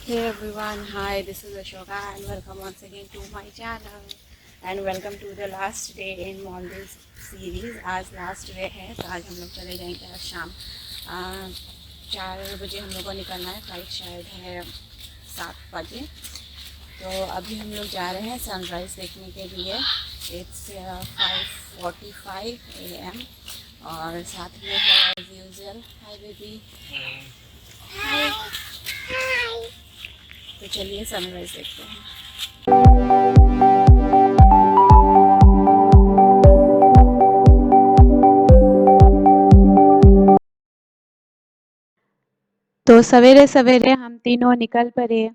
Hey everyone, hi, this is Ashoka and welcome once again to my channel and welcome to the last day in Maldives series। आज last day है तो आज हम लोग चले जाएंगे आज शाम 4 बजे हम लोग को निकलना है। फ्लाइट शायद है 7 बजे। तो अभी हम लोग जा रहे हैं सनराइज़ देखने के लिए। इट्स 5:45 AM और साथ में है as usual. Hi baby. Hi. तो चलिए सनराइज देखते हैं। तो सवेरे सवेरे हम तीनों निकल पड़े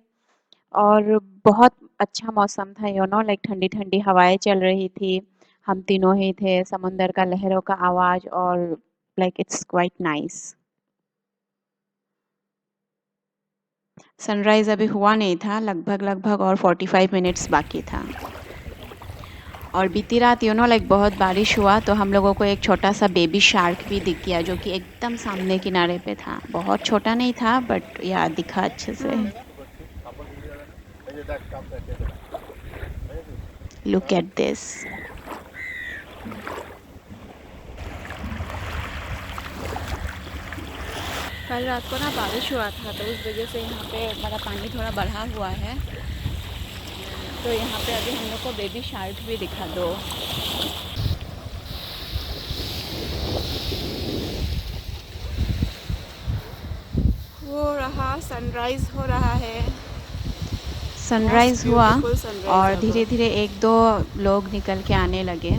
और बहुत अच्छा मौसम था, लाइक ठंडी ठंडी हवाएं चल रही थी। हम तीनों ही थे, समुंदर का लहरों का आवाज और like it's quite nice. Sunrise अभी हुआ नहीं था, लगभग और 45 मिनट्स बाकी था। और बीती रात लाइक बहुत बारिश हुआ तो हम लोगों को एक छोटा सा बेबी शार्क भी दिख गया जो कि एकदम सामने किनारे पे था। बहुत छोटा नहीं था बट या दिखा अच्छे से। Look at this. कल रात को ना बारिश हुआ था तो उस वजह से यहाँ पे मतलब पानी थोड़ा बढ़ा हुआ है। तो यहाँ पे अभी हम लोग को बेबी शार्क भी दिखा दो। हो रहा सनराइज हो रहा है। सनराइज हुआ और धीरे धीरे एक दो लोग निकल के आने लगे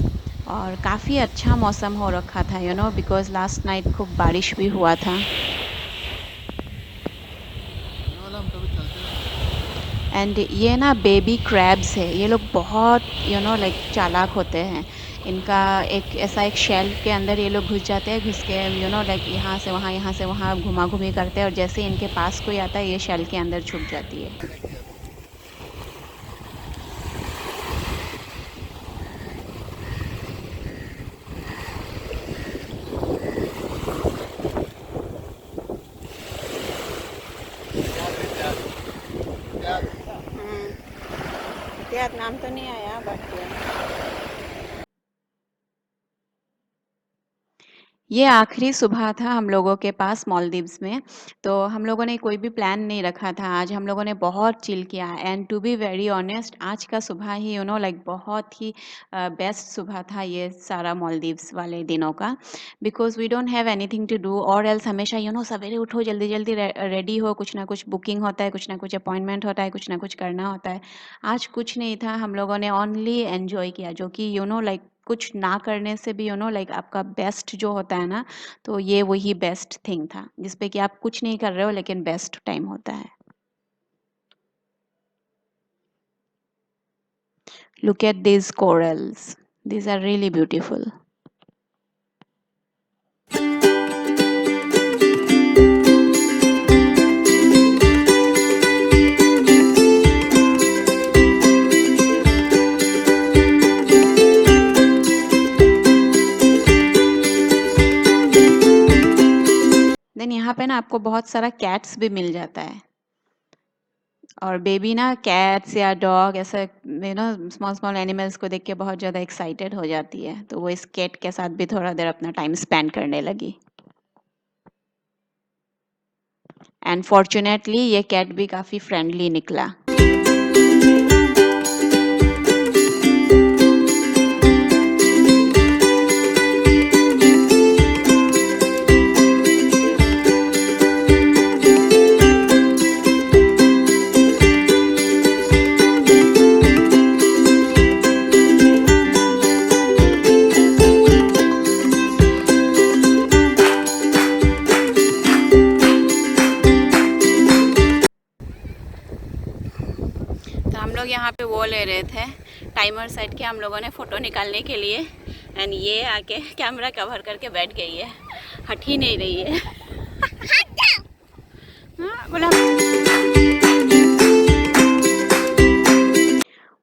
और काफ़ी अच्छा मौसम हो रखा था बिकॉज लास्ट नाइट खूब बारिश भी हुआ था। एंड ये ना बेबी क्रैब्स है। ये लोग बहुत लाइक चालाक होते हैं। इनका एक शेल के अंदर ये लोग घुस जाते हैं, घुस के लाइक यहाँ से वहाँ घुमा घूमी करते हैं और जैसे इनके पास कोई आता है ये शेल के अंदर छुप जाती है। यार नाम तो नहीं आया बट ये आखिरी सुबह था हम लोगों के पास मालदीव्स में। तो हम लोगों ने कोई भी प्लान नहीं रखा था। आज हम लोगों ने बहुत चिल किया and to be very honest आज का सुबह ही लाइक बहुत ही बेस्ट सुबह था ये सारा मालदीव्स वाले दिनों का। Because we don't have anything to do और एल्स हमेशा सवेरे उठो जल्दी जल्दी रेडी हो, कुछ ना कुछ बुकिंग होता है, कुछ ना कुछ अपॉइंटमेंट होता है, कुछ ना कुछ करना होता है। आज कुछ नहीं था, हम लोगों ने ओनली एन्जॉय किया जो कि लाइक कुछ ना करने से भी लाइक आपका बेस्ट जो होता है ना, तो ये वही बेस्ट थिंग था जिसपे कि आप कुछ नहीं कर रहे हो लेकिन बेस्ट टाइम होता है। Look at these corals, these are really beautiful। Then यहाँ पे ना आपको बहुत सारा कैट्स भी मिल जाता है और बेबी ना कैट्स या डॉग ऐसा स्मॉल स्मॉल एनिमल्स को देख के बहुत ज़्यादा एक्साइटेड हो जाती है, तो वो इस कैट के साथ भी थोड़ा देर अपना टाइम स्पेंड करने लगी। एंड फॉर्चुनेटली ये कैट भी काफ़ी फ्रेंडली निकला। हम लोग यहाँ पे वो ले रहे थे टाइमर सेट के हम लोगों ने फ़ोटो निकालने के लिए एंड ये आके कैमरा कवर करके बैठ गई है, हट ही नहीं रही है। हाँ, बोला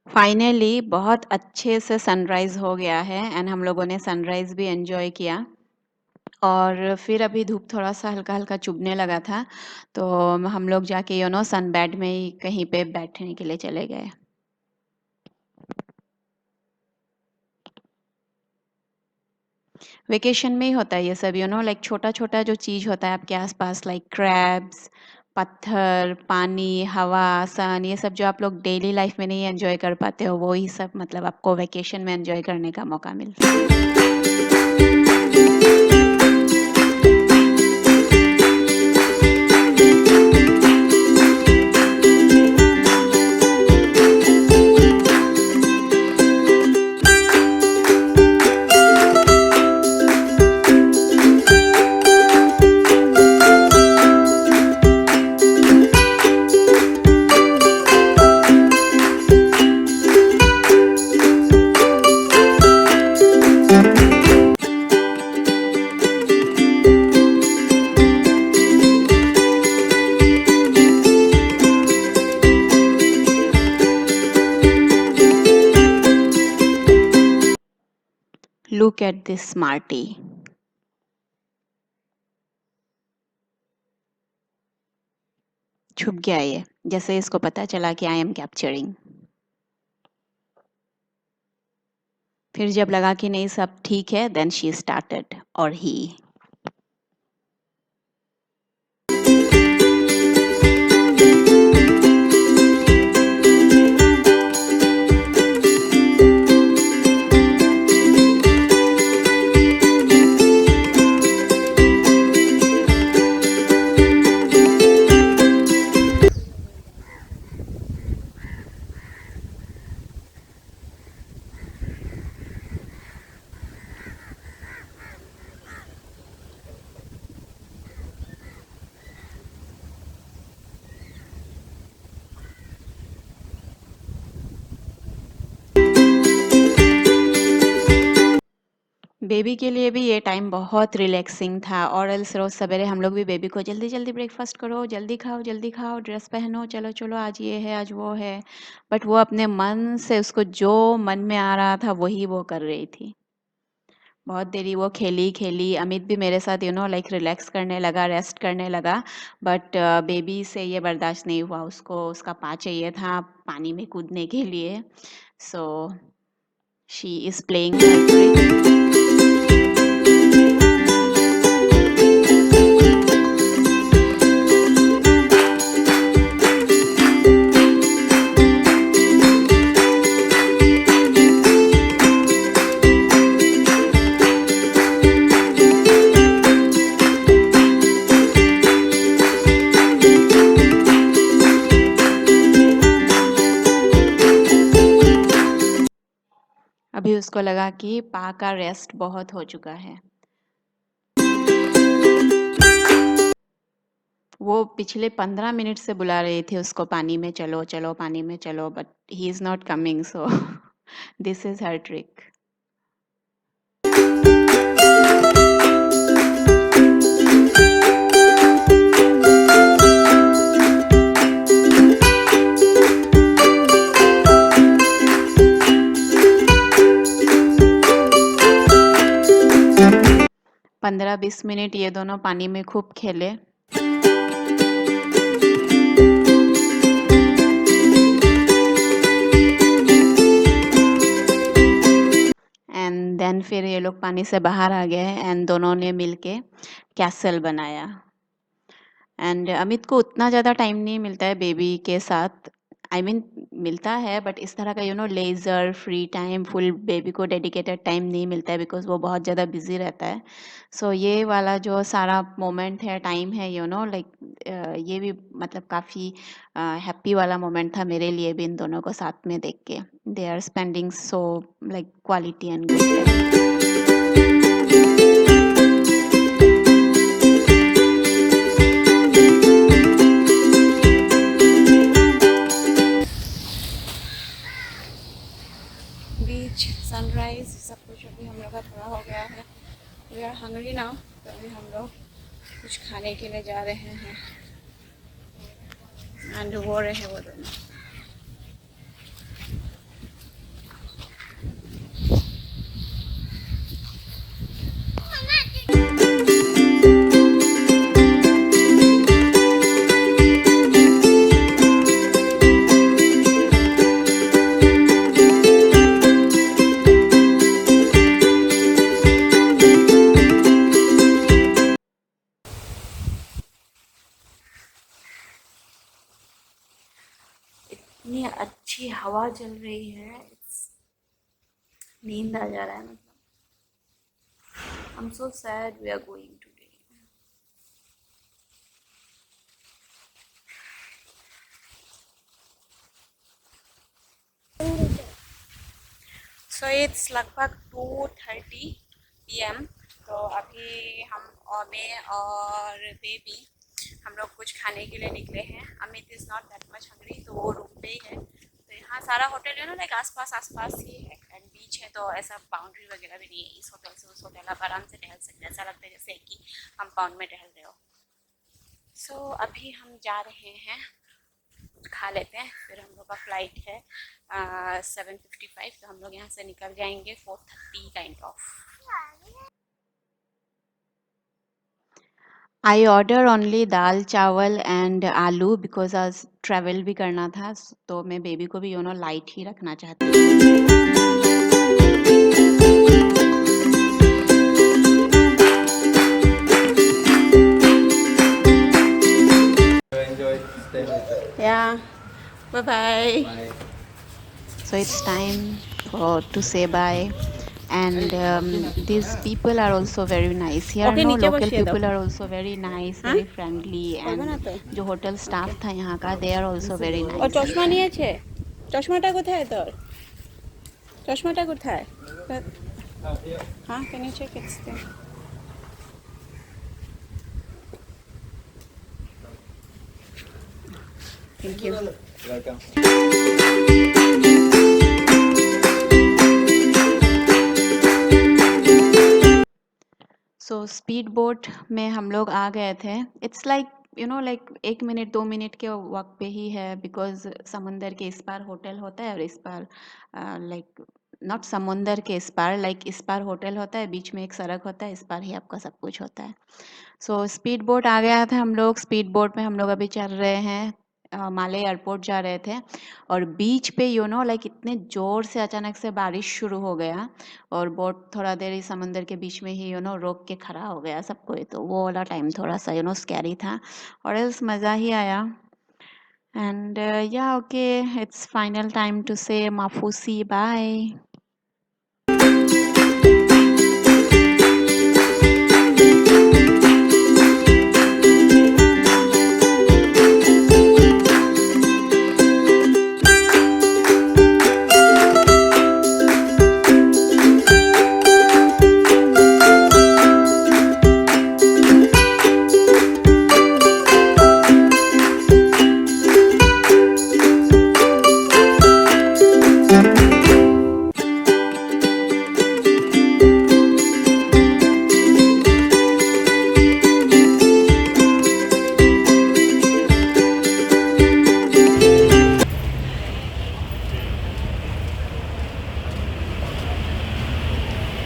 फाइनली बहुत अच्छे से सनराइज़ हो गया है एंड हम लोगों ने सनराइज़ भी एंजॉय किया। और फिर अभी धूप थोड़ा-सा हल्का-हल्का चुभने लगा था, तो हम लोग जाके सनबेड में ही कहीं पे बैठने के लिए चले गए। वेकेशन में ही होता है ये सब लाइक छोटा-छोटा जो चीज़ होता है आपके आस-पास लाइक क्रैब्स, पत्थर, पानी, हवा, सन ये सब जो आप लोग डेली लाइफ में नहीं एन्जॉय कर पाते हो, वो ही सब मतलब आपको वेकेशन में एन्जॉय करने का मौका मिलता है। Look at this smarty. छुप गया ये, जैसे इसको पता चला कि आई एम कैप्चरिंग। फिर जब लगा कि नहीं सब ठीक है, देन शी स्टार्टेड और ही। बेबी के लिए भी ये टाइम बहुत रिलैक्सिंग था और एल्स रोज़ सवेरे हम लोग भी बेबी को जल्दी-जल्दी ब्रेकफ़ास्ट करो, जल्दी खाओ, ड्रेस पहनो, चलो-चलो आज ये है, आज वो है। बट वो अपने मन से उसको जो मन में आ रहा था वही वो कर रही थी। बहुत देरी वो खेली, अमित भी मेरे साथ लाइक रिलैक्स करने लगा, रेस्ट करने लगा। बट बेबी से ये बर्दाश्त नहीं हुआ, उसको उसका पा चाहिए था पानी में कूदने के लिए। So she is playing her trick. अभी उसको लगा कि पा का रेस्ट बहुत हो चुका है। वो पिछले 15 मिनट से बुला रहे थे उसको पानी में चलो, पानी में चलो, but he is not coming, so this is her trick. पंद्रह 20 मिनट ये दोनों पानी में खूब खेले। एंड देन फिर ये लोग पानी से बाहर आ गए एंड दोनों ने मिलके कैसल बनाया। एंड अमित को उतना ज़्यादा टाइम नहीं मिलता है बेबी के साथ। आई मीन मिलता है बट इस तरह का laser free time full baby को डेडिकेटेड टाइम नहीं मिलता है बिकॉज़ वो बहुत ज़्यादा बिज़ी रहता है। सो ये वाला जो सारा मोमेंट है, टाइम है लाइक ये भी मतलब काफ़ी हैप्पी वाला मोमेंट था मेरे लिए भी इन दोनों को साथ में देख के। They are spending so like quality and good time. Beach sunrise सब कुछ अभी हम लोग का थोड़ा हो गया है। वी आर हंग्री नाउ, तो अभी हम लोग कुछ खाने के लिए जा रहे हैं एंड वो रहे वो दोनों। Mama, इतनी अच्छी हवा चल रही है, नींद आ जा रहा है मतलब। I am so sad we are going today. So it's लगभग 2:30 PM। तो अभी हम और मैं और बेबी हम लोग कुछ खाने के लिए निकले हैं। Amit is not that much hungry, तो वो रूम पे ही है। तो यहाँ सारा होटल है ना, लाइक आसपास ही है एंड बीच है, तो ऐसा बाउंड्री वगैरह भी नहीं है। इस होटल से उस होटल आप आराम से टहल सकते हैं, ऐसा लगता है जैसे कि कंपाउंड में टहल रहे हो। सो अभी हम जा रहे हैं, खा लेते हैं, फिर हम लोग का फ्लाइट है 7:55। तो हम लोग यहाँ से निकल जाएंगे 4:30 kind of. I order only dal chawal and आलू बिकॉज आज ट्रैवल भी करना था, तो मैं बेबी को भी लाइट ही रखना चाहती हूँ। Enjoy staying with us. Yeah, bye bye. Bye. So it's time to say bye. And these people are also very nice here. Okay, No, नीचे local बसिए दो। people are also very nice, very friendly, and जो hotel staff था यहाँ का, they are also very और nice. চশমা নিয়েছে? চশমাটা কোথায় তোর? চশমাটা কোথায়? হ্যাঁ, can you check it there? Thank you. Welcome. So speed boat में हम लोग आ गए थे। It's like like 1 minute 2 minute के वक्त पे ही है, बिकॉज समुंदर के इस पार होटल होता है और इस पार लाइक नॉट समुंदर के इस पार, लाइक इस पार होटल होता है, बीच में एक सड़क होता है, इस पार ही आपका सब कुछ होता है। सो स्पीड बोट आ गया था, हम लोग स्पीड बोट में हम लोग अभी चल रहे हैं, माले एयरपोर्ट जा रहे थे। और बीच पे लाइक इतने ज़ोर से अचानक से बारिश शुरू हो गया और बोट थोड़ा देर इस समंदर के बीच में ही रोक के खड़ा हो गया सबको। तो वो वाला टाइम थोड़ा सा स्कैरी था, और एल्स मज़ा ही आया। एंड या okay, it's final time to say Maafushi bye.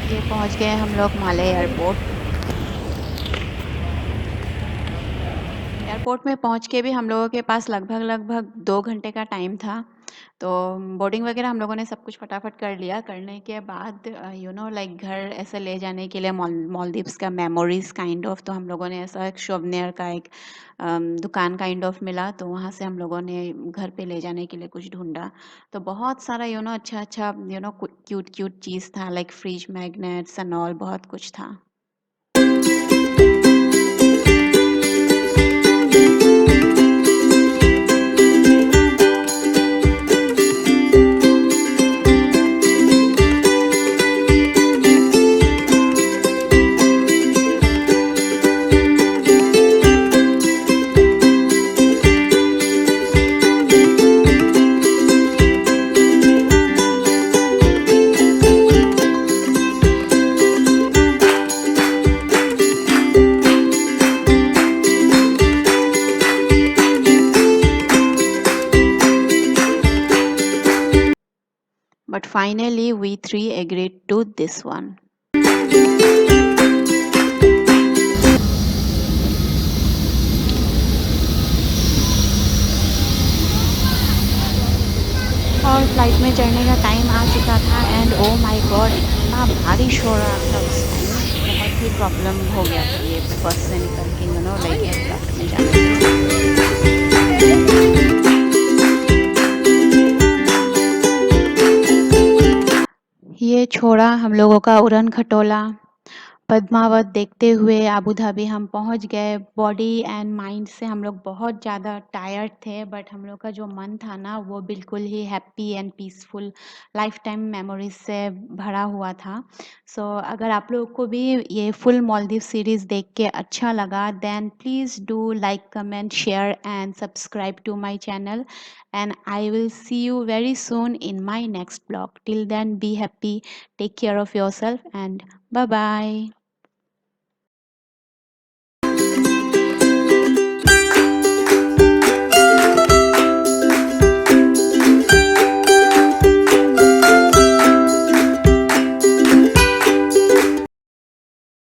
ये पहुंच गए हम लोग माले एयरपोर्ट। एयरपोर्ट में पहुंच के भी हम लोगों के पास लगभग 2 घंटे का टाइम था। तो बोर्डिंग वगैरह हम लोगों ने सब कुछ फटाफट कर लिया। करने के बाद लाइक घर ऐसे ले जाने के लिए मालदीव्स का मेमोरीज काइंड ऑफ, तो हम लोगों ने ऐसा एक शोवनियर का एक दुकान काइंड ऑफ मिला, तो वहाँ से हम लोगों ने घर पे ले जाने के लिए कुछ ढूंढा। तो बहुत सारा अच्छा क्यूट क्यूट चीज़ था, like fridge magnets and all, बहुत कुछ था। But finally, we three agreed to this one. और फ्लाइट में चढ़ने का टाइम आ चुका था एंड ओ माय गॉड, इतना बारिश हो रहा था उस टाइम, बहुत ही प्रॉब्लम हो गया था ये बस से निकल के लाइक एयरक्राफ्ट में जाने में। छोड़ा हम लोगों का उड़न खटोला। पद्मावत देखते हुए अबू धाबी हम पहुंच गए। बॉडी एंड माइंड से हम लोग बहुत ज़्यादा टायर्ड थे, बट हम लोग का जो मन था ना वो बिल्कुल ही happy and peaceful life time memories से भरा हुआ था। सो अगर आप लोगों को भी ये फुल मालदीव सीरीज़ देख के अच्छा लगा, then please do like, comment, share and subscribe to my channel, and I will see you very soon in my next blog. Till then, be happy, take care of yourself, and bye bye.